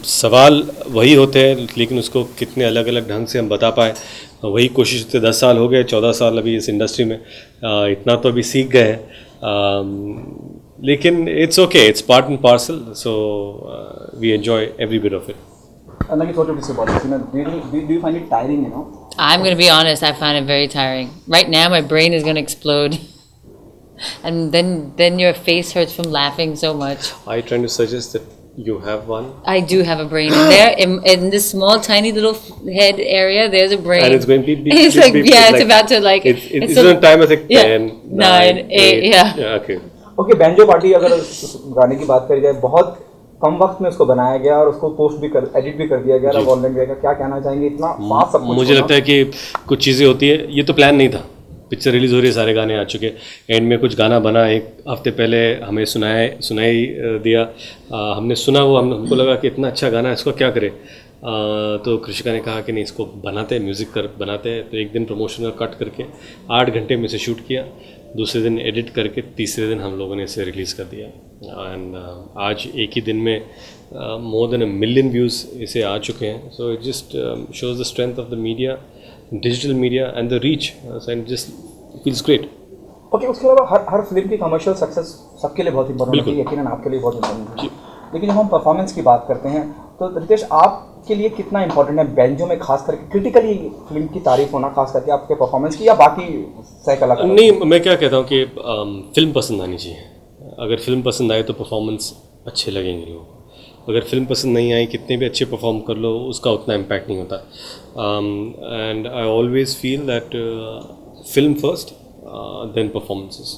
सवाल वही होते हैं, लेकिन उसको कितने अलग अलग ढंग से हम बता पाए, वही कोशिश होती है। 10 साल हो गए, 14 साल अभी इस इंडस्ट्री में, इतना तो अभी सीख गए हैं, लेकिन it's okay, it's part and parcel, so we enjoy every bit of it. Like what would you say about this? Do you find it tiring? I'm going to be honest, I find it very tiring. Right now, my brain is going to explode. And then your face hurts from laughing so much. Are you trying to suggest that you have one? I do have a brain in there. In this small, tiny little head area, there's a brain. And it's going to be It's like, yeah, it's about to like. It's on time, I think, 10, 9, 8, yeah. Okay. Okay, banjo party अगर गाने की बात करी जाए, बहुत कम वक्त में उसको बनाया गया और उसको पोस्ट भी एडिट भी कर दिया गया, अब ऑनलाइन गया. क्या कहना चाहेंगे, इतना फास्ट सब कुछ? मुझे लगता है कि कुछ चीज़ें होती है, ये तो प्लान नहीं था. पिक्चर रिलीज़ हो रही है, सारे गाने आ चुके, एंड में कुछ गाना बना एक हफ्ते पहले हमें सुनाई दिया. हमने सुना, वो हमको लगा कि इतना अच्छा गाना है, इसको क्या करें. तो कृषिका ने कहा कि नहीं, इसको बनाते हैं, म्यूज़िक बनाते हैं. तो एक दिन प्रमोशन का कट करके 8 घंटे में से शूट किया, दूसरे दिन एडिट करके तीसरे दिन हम लोगों ने इसे रिलीज़ कर दिया. एंड आज एक ही दिन में मोर देन 1 मिलियन व्यूज़ इसे आ चुके हैं. So it just shows the strength of the media, digital media and the reach, and just feels great. Okay, उसके अलावा हर फिल्म की कमर्शियल सक्सेस सबके लिए बहुत इंपॉर्टेंट है, यकीनन आपके लिए बहुत इंपॉर्टेंट है. लेकिन जब हम परफॉर्मेंस की बात करते हैं तो रितेश, आपके लिए कितना इंपॉर्टेंट है बैंजो में, खास करके क्रिटिकली फिल्म की तारीफ होना, खास करके आपके परफॉर्मेंस की, या बाकी सह कलाकार? नहीं, मैं क्या कहता हूँ कि फिल्म पसंद आनी चाहिए. अगर फिल्म पसंद आए तो परफॉर्मेंस अच्छे लगेंगे लोगों को. अगर फिल्म पसंद नहीं आई, कितने भी अच्छे परफॉर्म कर लो, उसका उतना इम्पैक्ट नहीं होता. And I always feel that film first, then performances.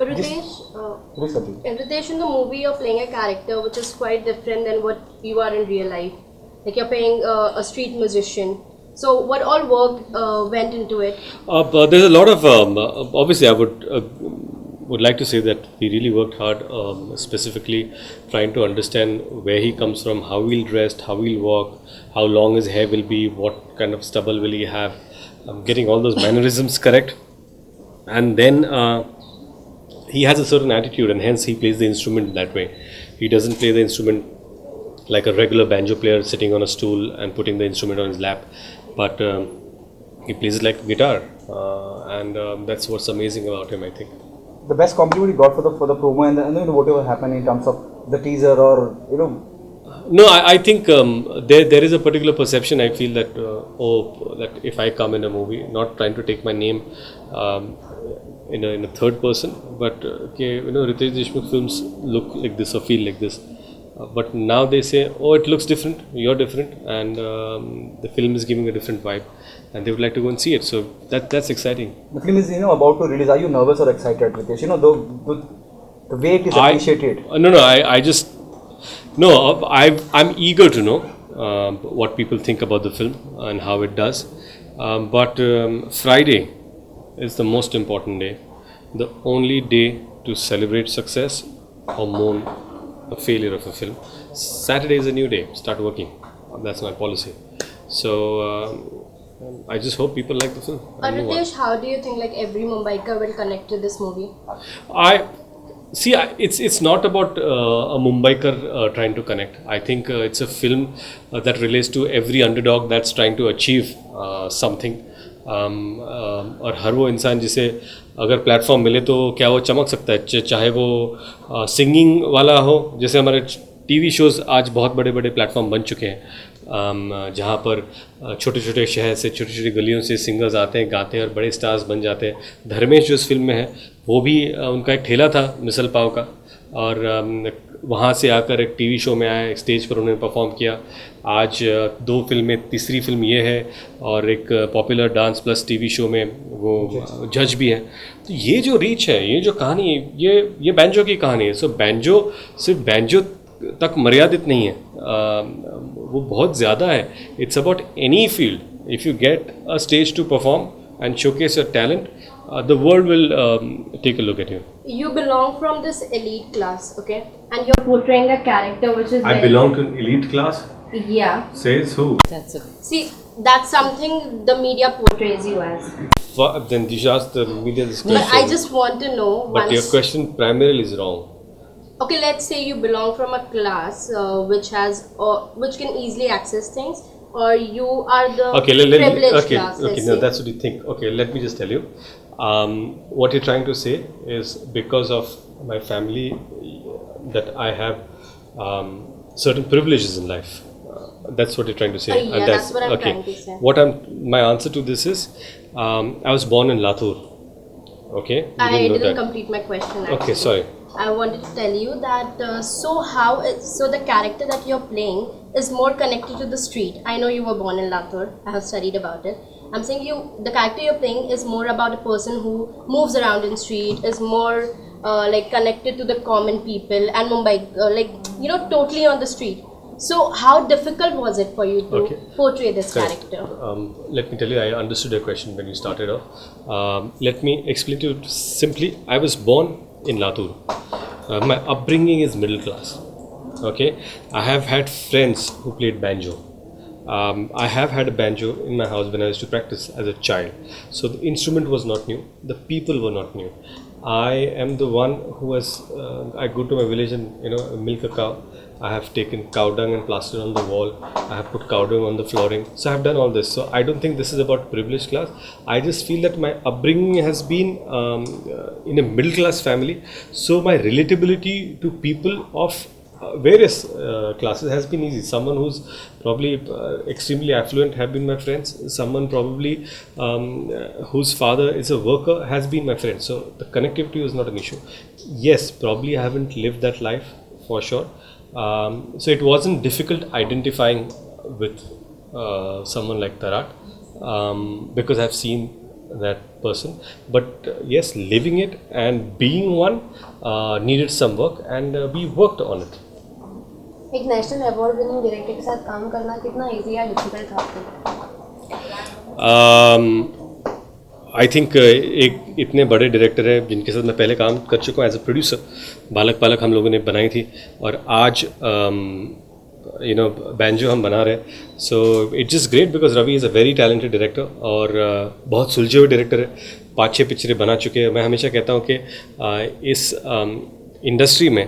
Ritesh, in the movie you're playing a character which is quite different than what you are in real life. Like you're playing a street musician. So what all work went into it? There's a lot of, obviously I would like to say that we really worked hard, specifically trying to understand where he comes from, how he'll dress, how he'll walk, how long his hair will be, what kind of stubble will he have, getting all those mannerisms correct. And then he has a certain attitude, and hence he plays the instrument that way. He doesn't play the instrument like a regular banjo player sitting on a stool and putting the instrument on his lap, but he plays it like a guitar, and that's what's amazing about him, I think. The best compliment he got for the promo and whatever happened in terms of the teaser, or No, I think there is a particular perception. I feel that that if I come in a movie, not trying to take my name in a third person, but Ritesh Deshmukh films look like this or feel like this. But now they say, oh, it looks different, you're different, and the film is giving a different vibe, and they would like to go and see it. So that's exciting. The film is about to release. Are you nervous or excited, Ritesh? The way it is appreciated. I'm eager to know what people think about the film and how it does. But Friday is the most important day, the only day to celebrate success or mourn a failure of a film. Saturday is a new day, start working. That's my policy. So I just hope people like the film. Ritesh, how do you think like every Mumbaiker will connect to this movie? It's not about a Mumbaiker trying to connect. I think it's a film that relates to every underdog that's trying to achieve something. और हर वो इंसान जिसे अगर platform मिले तो क्या वो चमक सकता है, चाहे वो सिंगिंग वाला हो. जैसे हमारे टीवी शोज़ आज बहुत बड़े बड़े प्लेटफॉर्म बन चुके हैं, जहाँ पर छोटे छोटे शहर से, छोटी छोटी गलियों से सिंगर्स आते हैं, गाते हैं और बड़े स्टार्स बन जाते हैं. धर्मेश जो इस फिल्म में है, वो भी उनका एक ठेला था मिसल पाव का, और वहाँ से आकर एक टीवी शो में आए, एक स्टेज पर उन्होंने परफॉर्म किया. आज 2 फिल्में, तीसरी फिल्म ये है, और एक popular dance plus TV show में वो जज भी हैं. तो ये जो रीच है, ये जो कहानी है, ये बैंजो की कहानी है. सो बैंजो सिर्फ बैंजो तक मर्यादित नहीं है, वो बहुत ज़्यादा है. It's about any field. If you get a stage to perform and showcase your talent, the world will take a look at you. You belong from this elite class, okay? And you're portraying a character which is... I belong to an elite class? Yeah. Says who? That's it. See, that's something the media portrays you as. then you should ask the media this But question. I just want to know But your once. question primarily is wrong. Okay, let's say you belong from a class which can easily access things, or you are the Okay, privileged class. okay. Let's No, say. that's what you think. Okay, let me just tell you. What you're trying to say is because of my family that I have certain privileges in life. That's what you're trying to say. Yeah, that's what I'm trying to say. My answer to this is, I was born in Latur. Okay, you I didn't know didn't that. complete my question. Actually. Okay, sorry. I wanted to tell you that so the character that you're playing is more connected to the street. I know you were born in Latur. I have studied about it. I'm saying the character you're playing is more about a person who moves around in street, is more like connected to the common people and Mumbai, totally on the street. So how difficult was it for you to Okay. portray this Correct. character? Let me tell you, I understood your question when you started off. Let me explain to you simply. I was born in Latur. My upbringing is middle class. Okay, I have had friends who played banjo. I have had a banjo in my house when I used to practice as a child. So the instrument was not new. The people were not new. I am the one who has. I go to my village and milk a cow. I have taken cow dung and plastered on the wall. I have put cow dung on the flooring. So I have done all this. So I don't think this is about privileged class. I just feel that my upbringing has been in a middle class family. So my relatability to people of various classes has been easy. Someone who's probably extremely affluent have been my friends. Someone probably whose father is a worker has been my friend. So the connectivity is not an issue. Yes, probably I haven't lived that life for sure. So it wasn't difficult identifying with someone like Tarak because I've seen that person. But yes, living it and being one needed some work, and we worked on it. एक national award winning director के साथ काम करना कितना easy या difficult था आपके I think एक इतने बड़े डायरेक्टर हैं जिनके साथ मैं पहले काम कर चुका हूँ एज अ प्रोड्यूसर. बालक पालक हम लोगों ने बनाई थी और आज बैंजो हम बना रहे हैं. So it's just great because Ravi is a very talented director और बहुत सुलझे हुए डायरेक्टर है. 5-6 पिक्चरें बना चुके हैं. मैं हमेशा कहता हूँ कि इस इंडस्ट्री में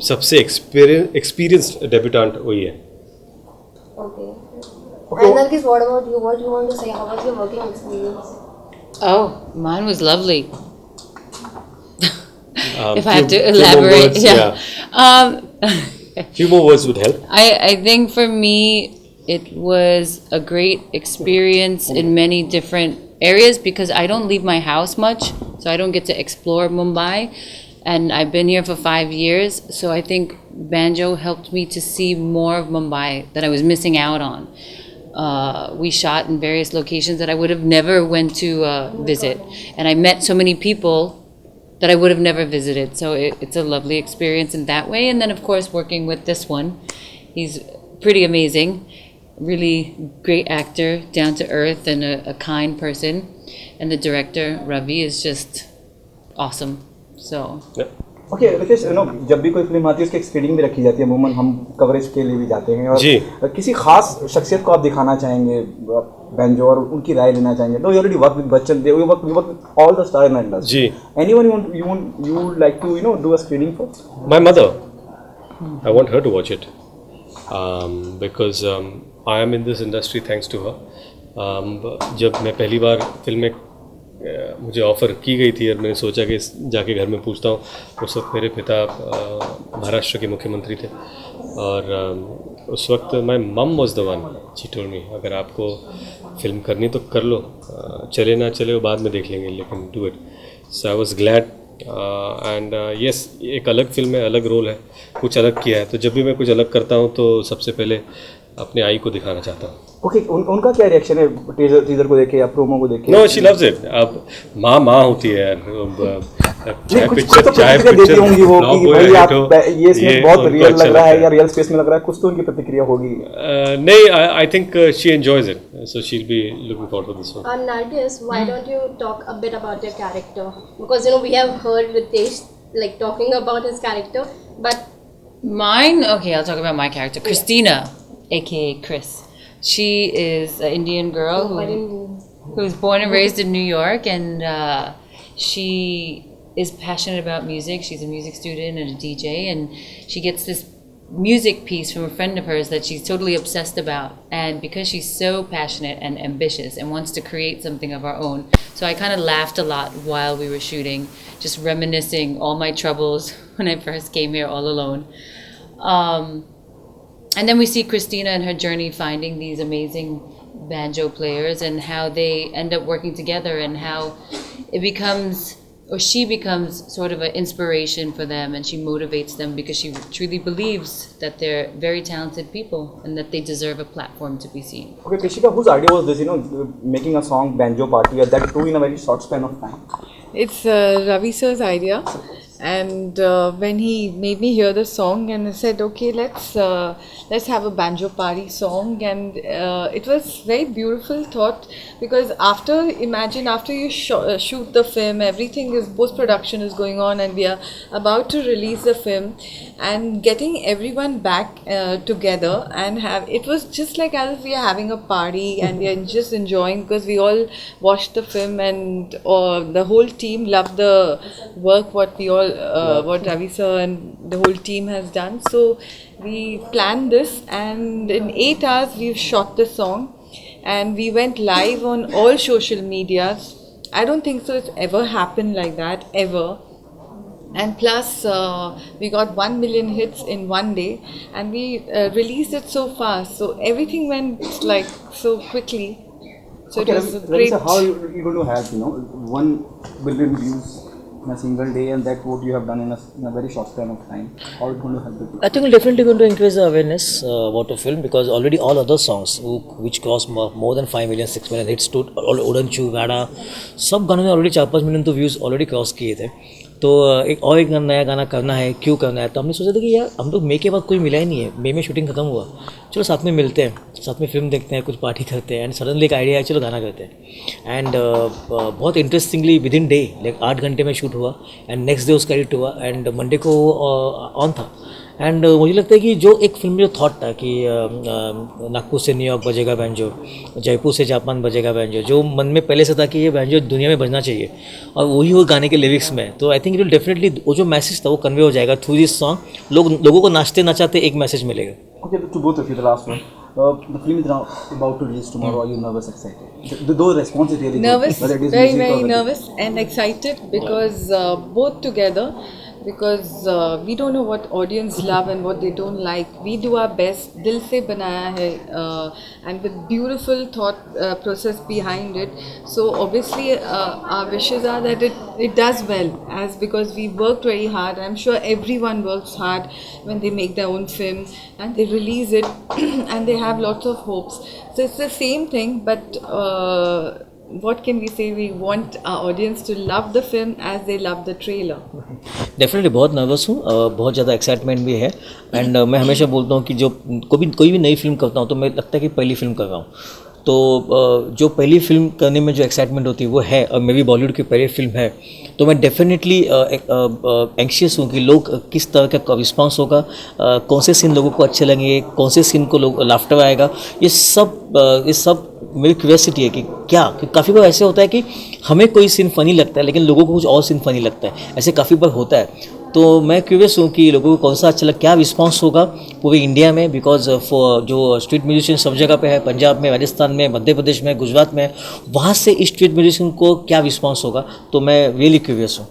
सबसे एक्सपीरियंस्ड डेब्यूटेंट वही है. Okay And Nargis, what about you? What do you want to say? How was your working experience? Oh, mine was lovely. If I have to Few more elaborate, words, yeah. Few more words would help. I think for me, it was a great experience in many different areas because I don't leave my house much, so I don't get to explore Mumbai. And I've been here for 5 years, so I think Banjo helped me to see more of Mumbai that I was missing out on. We shot in various locations that I would have never went to visit, and I met so many people that I would have never visited. So it's a lovely experience in that way. And then of course working with this one, he's pretty amazing, really great actor, down to earth, and a kind person. And the director Ravi is just awesome. So okay Ritesh, जब भी कोई film आती है उसकी एक screening भी रखी जाती है. अमूमन हम कवरेज के लिए भी जाते हैं और जी. किसी खास शख्सियत को आप दिखाना चाहेंगे बैंजो और उनकी राय लेना चाहेंगे. No, you already work with Bachchan, they we work with all the star in the industry. जी. Anyone you would like to do a screening for? My mother. I want her to watch it because I am in this industry thanks to her. जब मैं पहली बार film में मुझे offer की गई थी और मैंने सोचा कि जाके घर में पूछता हूँ. उस वक्त मेरे पिता महाराष्ट्र के मुख्यमंत्री थे और उस वक्त my mum was the one she told me अगर आपको फिल्म करनी तो कर लो, चले ना चले वो बाद में देख लेंगे, लेकिन do it. So I was glad and yes, एक अलग फिल्म है, अलग रोल है, कुछ अलग किया है. तो जब भी मैं कुछ अलग करता हूँ तो सबसे पहले अपने आई को दिखाना चाहता हूँ. ओके, उनका क्या रिएक्शन है टीजर को देखे या प्रोमो को देखे? No, she loves it. अब माँ होती है यार. चाहे कुछ पिक्चर तो देती होंगी वो flop कि हो भाई या आप hit हो, ये इसमें बहुत उनको रियल अच्छा लग रहा है लगता या रियल स्पेस में लग रहा है, कुछ तो उनकी प्रतिक्रिया होगी. नहीं, I think she enjoys it, so she will be looking forward to this one. Nargis, why don't you talk a bit about your character? Because we have heard Ritesh like talking about his character, but mine, okay, I'll talk about my character, Christina, aka Chris. She is an Indian girl who who was born and raised in New York, and she is passionate about music. She's a music student and a DJ, and she gets this music piece from a friend of hers that she's totally obsessed about. And because she's so passionate and ambitious and wants to create something of our own, so I kind of laughed a lot while we were shooting, just reminiscing all my troubles when I first came here all alone. And then we see Christina and her journey finding these amazing banjo players and how they end up working together, and how it becomes, or she becomes, sort of an inspiration for them, and she motivates them because she truly believes that they're very talented people and that they deserve a platform to be seen. Okay, Krishika, whose idea was this, making a song Banjo Party, or that too in a very short span of time? It's Ravi sir's idea, and when he made me hear the song, and I said, okay, let's have a banjo party song, and it was very beautiful thought, because after you shoot the film, everything is, post-production is going on, and we are about to release the film, and getting everyone back together and it was just like as if we are having a party and we are just enjoying, because we all watched the film, and the whole team loved the work what Ravi sir and the whole team has done. So we planned this, and in 8 hours we've shot the song, and we went live on all social medias. I don't think so it's ever happened like that, ever. And plus we got 1 million hits in one day, and we released it so fast, so everything went like so quickly. So Okay, it was Ravi, great. sir, how are you going to have 1 billion views in a single day, and that what you have done in a very short span of time? How are you going to help people? I think we're definitely going to increase the awareness about the film, because already all other songs which crossed more than 5 million, 6 million hits to Udan Chu, Vada, सब गानों ने already 4-5 million तो views already cross किए थे. तो एक नया गाना करना है, क्यों करना है, तो हमने सोचा था कि यार हम लोग मई के बाद कोई मिला ही नहीं है, मई में शूटिंग खत्म हुआ, चलो साथ में मिलते हैं, साथ में फिल्म देखते हैं, कुछ पार्टी करते हैं, एंड सडनली एक आइडिया है, चलो गाना करते हैं. एंड बहुत interestingly with in day, like 8 घंटे में शूट हुआ, एंड नेक्स्ट डे उसका एडिट हुआ, एंड मंडे को ऑन था. एंड मुझे लगता है कि जो एक फिल्म में जो थॉट था कि नागपुर से न्यूयॉर्क बजेगा बैंजो, जयपुर से जापान बजेगा बैंजो, जो मन में पहले से था कि ये बैंजो दुनिया में बजना चाहिए, और वही वो गाने के लिरिक्स में. तो I think it will definitely, वो जो मैसेज था वो कन्वे हो जाएगा थ्रू दिस सॉन्ग. लोगों को नाचते नचाते एक मैसेज मिलेगा. Okay, to both of you, the last one. The film is now about to release tomorrow. Are you nervous, excited? The response is really Nervous, good. Whether it is very music or whether- nervous and excited, because both together, because we don't know what audience love and what they don't like. We do our best, dil se banaya hai, and with beautiful thought process behind it. So obviously our wishes are that it does well, as because we worked very hard. I'm sure everyone works hard when they make their own film and they release it and they have lots of hopes. So it's the same thing, but what can we say? We want our audience to love the film as they love the trailer. Definitely बहुत nervous हूँ, बहुत ज़्यादा excitement भी है. And मैं हमेशा बोलता हूँ कि जो कोई भी नई फिल्म करता हूँ तो मैं लगता है कि पहली फिल्म कर रहा हूँ. तो जो पहली फिल्म करने में जो एक्साइटमेंट होती है वो है, और मे भी बॉलीवुड की पहली फिल्म है, तो मैं डेफिनेटली एंक्शियस हूँ कि लोग किस तरह का रिस्पॉन्स होगा, कौन से सीन लोगों को अच्छे लगेंगे, कौन से सीन को लोग लाफ्टर आएगा. ये सब मेरी क्यूरियोसिटी है कि क्या, कि काफ़ी बार ऐसे होता है कि हमें कोई सीन फ़नी लगता है लेकिन लोगों को कुछ और सीन फ़नी लगता है, ऐसे काफ़ी बार होता है. तो मैं क्यूरियस हूँ कि लोगों को कौन सा अच्छा लगा, क्या रिस्पांस होगा पूरे इंडिया में, बिकॉज जो स्ट्रीट म्यूजिशियन सब जगह पे है, पंजाब में, राजस्थान में, मध्य प्रदेश में, गुजरात में, वहाँ से इस स्ट्रीट म्यूजिशियन को क्या रिस्पांस होगा. तो मैं रियली क्यूरियस हूँ.